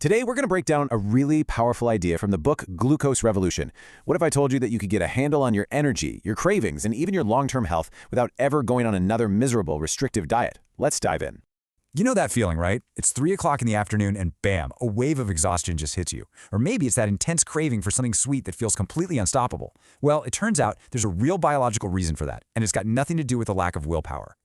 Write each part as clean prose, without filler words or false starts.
Today, we're going to break down a really powerful idea from the book Glucose Revolution. What if I told you that you could get a handle on your energy, your cravings, and even your long-term health without ever going on another miserable, restrictive diet? Let's dive in. You know that feeling, right? It's 3 o'clock in the afternoon and bam, a wave of exhaustion just hits you. Or maybe it's that intense craving for something sweet that feels completely unstoppable. Well, it turns out there's a real biological reason for that, and it's got nothing to do with a lack of willpower.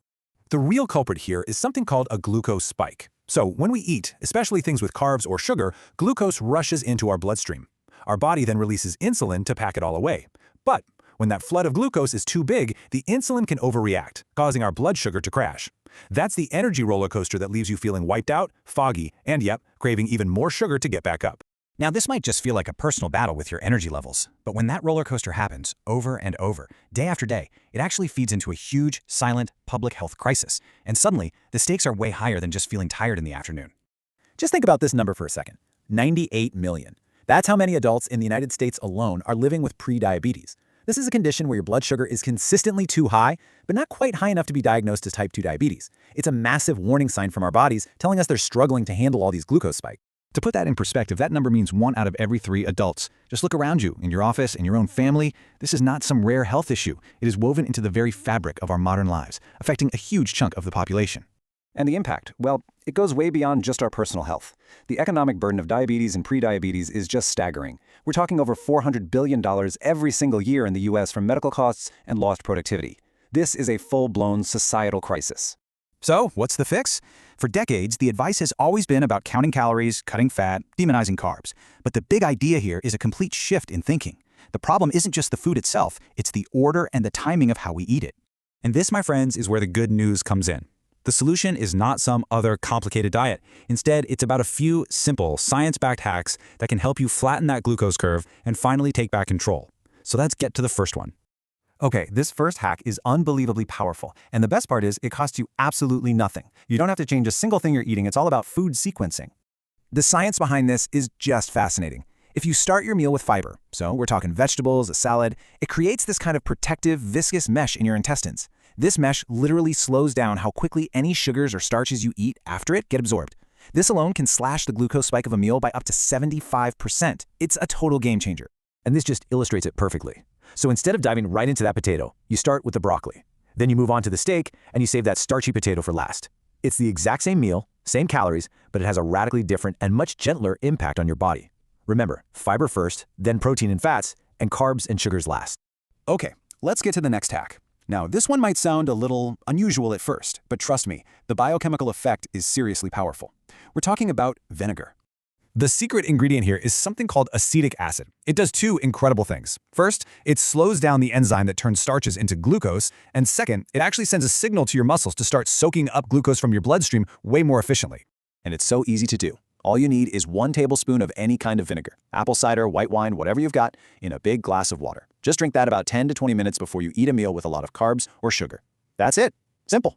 The real culprit here is something called a glucose spike. So when we eat, especially things with carbs or sugar, glucose rushes into our bloodstream. Our body then releases insulin to pack it all away. But when that flood of glucose is too big, the insulin can overreact, causing our blood sugar to crash. That's the energy roller coaster that leaves you feeling wiped out, foggy, and yep, craving even more sugar to get back up. Now, this might just feel like a personal battle with your energy levels, but when that roller coaster happens over and over, day after day, it actually feeds into a huge, silent public health crisis. And suddenly, the stakes are way higher than just feeling tired in the afternoon. Just think about this number for a second. 98 million. That's how many adults in the United States alone are living with prediabetes. This is a condition where your blood sugar is consistently too high, but not quite high enough to be diagnosed as type 2 diabetes. It's a massive warning sign from our bodies telling us they're struggling to handle all these glucose spikes. To put that in perspective, that number means 1 out of every 3 adults. Just look around you, in your office, in your own family. This is not some rare health issue. It is woven into the very fabric of our modern lives, affecting a huge chunk of the population. And the impact, well, it goes way beyond just our personal health. The economic burden of diabetes and prediabetes is just staggering. We're talking over $400 billion every single year in the US from medical costs and lost productivity. This is a full-blown societal crisis. So, what's the fix? For decades, the advice has always been about counting calories, cutting fat, demonizing carbs. But the big idea here is a complete shift in thinking. The problem isn't just the food itself, it's the order and the timing of how we eat it. And this, my friends, is where the good news comes in. The solution is not some other complicated diet. Instead, it's about a few simple, science-backed hacks that can help you flatten that glucose curve and finally take back control. So let's get to the first one. Okay, this first hack is unbelievably powerful, and the best part is it costs you absolutely nothing. You don't have to change a single thing you're eating, it's all about food sequencing. The science behind this is just fascinating. If you start your meal with fiber, so we're talking vegetables, a salad, it creates this kind of protective, viscous mesh in your intestines. This mesh literally slows down how quickly any sugars or starches you eat after it get absorbed. This alone can slash the glucose spike of a meal by up to 75%. It's a total game changer. And this just illustrates it perfectly. So instead of diving right into that potato, you start with the broccoli. Then you move on to the steak, and you save that starchy potato for last. It's the exact same meal, same calories, but it has a radically different and much gentler impact on your body. Remember, fiber first, then protein and fats, and carbs and sugars last. Okay, let's get to the next hack. Now, this one might sound a little unusual at first, but trust me, the biochemical effect is seriously powerful. We're talking about vinegar. The secret ingredient here is something called acetic acid. It does 2 incredible things. First, it slows down the enzyme that turns starches into glucose, and second, it actually sends a signal to your muscles to start soaking up glucose from your bloodstream way more efficiently. And it's so easy to do. All you need is 1 tablespoon of any kind of vinegar, apple cider, white wine, whatever you've got, in a big glass of water. Just drink that about 10 to 20 minutes before you eat a meal with a lot of carbs or sugar. That's it. Simple.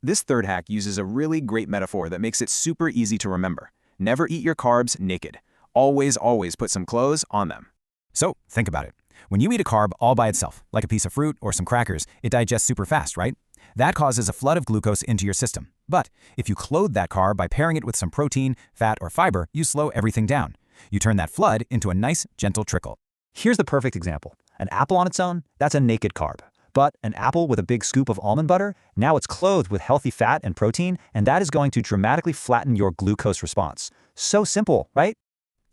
This third hack uses a really great metaphor that makes it super easy to remember. Never eat your carbs naked. Always put some clothes on them. So, think about it. When you eat a carb all by itself, like a piece of fruit or some crackers, it digests super fast, right? That causes a flood of glucose into your system. But if you clothe that carb by pairing it with some protein, fat, or fiber, you slow everything down. You turn that flood into a nice, gentle trickle. Here's the perfect example. An apple on its own, that's a naked carb. But an apple with a big scoop of almond butter, now it's clothed with healthy fat and protein, and that is going to dramatically flatten your glucose response. So simple, right?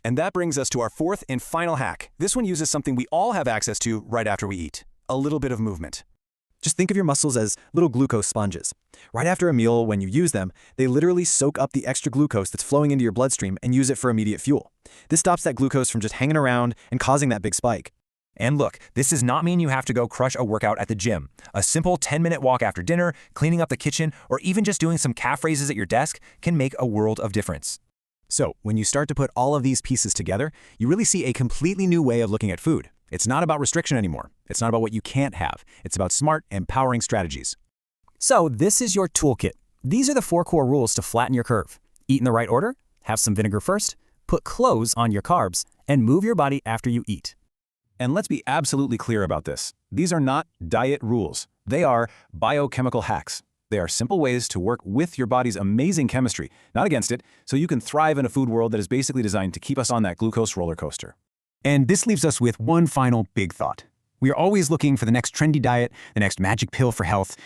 And that brings us to our fourth and final hack. This one uses something we all have access to right after we eat. A little bit of movement. Just think of your muscles as little glucose sponges. Right after a meal, when you use them, they literally soak up the extra glucose that's flowing into your bloodstream and use it for immediate fuel. This stops that glucose from just hanging around and causing that big spike. And look, this does not mean you have to go crush a workout at the gym. A simple 10-minute walk after dinner, cleaning up the kitchen, or even just doing some calf raises at your desk can make a world of difference. So, when you start to put all of these pieces together, you really see a completely new way of looking at food. It's not about restriction anymore. It's not about what you can't have. It's about smart, empowering strategies. So, this is your toolkit. These are the 4 core rules to flatten your curve. Eat in the right order, have some vinegar first, put clothes on your carbs, and move your body after you eat. And let's be absolutely clear about this. These are not diet rules. They are biochemical hacks. They are simple ways to work with your body's amazing chemistry, not against it, so you can thrive in a food world that is basically designed to keep us on that glucose roller coaster. And this leaves us with one final big thought. We are always looking for the next trendy diet, the next magic pill for health.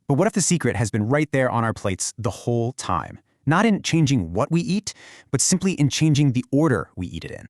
But what if the secret has been right there on our plates the whole time? Not in changing what we eat, but simply in changing the order we eat it in.